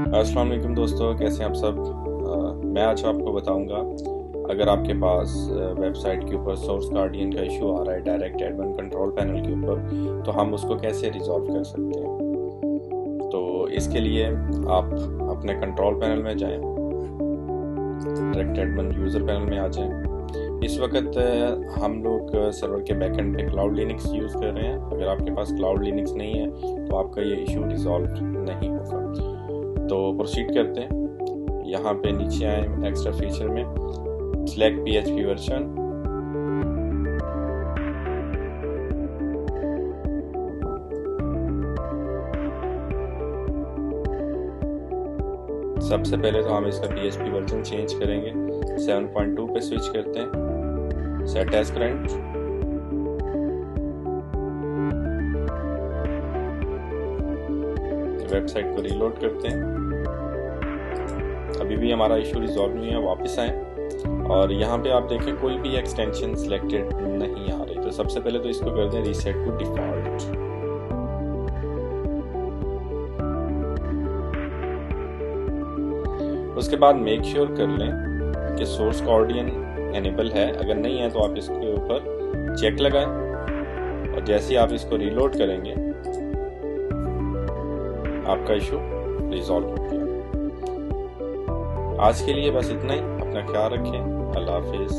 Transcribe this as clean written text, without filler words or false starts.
अस्सलाम वालेकुम दोस्तों, कैसे हैं आप सब। मैं आज आपको बताऊंगा, अगर आपके पास वेबसाइट के ऊपर सोर्स गार्डियन का इशू आ रहा है डायरेक्ट एडमिन कंट्रोल पैनल के ऊपर, तो हम उसको कैसे रिजॉल्व कर सकते हैं। तो इसके लिए आप अपने कंट्रोल पैनल में जाएं, डायरेक्ट एडमिन यूज़र पैनल में आ जाएं। इस वक्त हम लोग सर्वर के बैकएंड पे क्लाउड लिनक्स यूज़ कर रहे हैं। अगर आपके पास क्लाउड लिनक्स नहीं है तो आपका ये इशू रिजॉल्व नहीं होगा। तो प्रोसीड करते हैं। यहाँ पे नीचे आए एक्स्ट्रा फीचर में सिलेक्ट PHP वर्जन। सबसे पहले तो हम इसका PHP वर्जन चेंज करेंगे, 7.2 पे स्विच करते हैं, सेट एज करंट। वेबसाइट को रीलोड करते हैं। अभी भी हमारा इशू रिजॉल्व नहीं है, वापस आए और यहाँ पे आप देखें कोई भी एक्सटेंशन सिलेक्टेड नहीं आ रही। तो सबसे पहले तो इसको कर दें रीसेट टू डिफॉल्ट। उसके बाद मेक श्योर कर लें कि सोर्स गार्डियन एनेबल है। अगर नहीं है तो आप इसके ऊपर चेक लगाएं और जैसे ही आप इसको रीलोड करेंगे आपका इशू रिजॉल्व हो गया। आज के लिए बस इतना ही। अपना ख्याल रखें। अल्लाह हाफिज।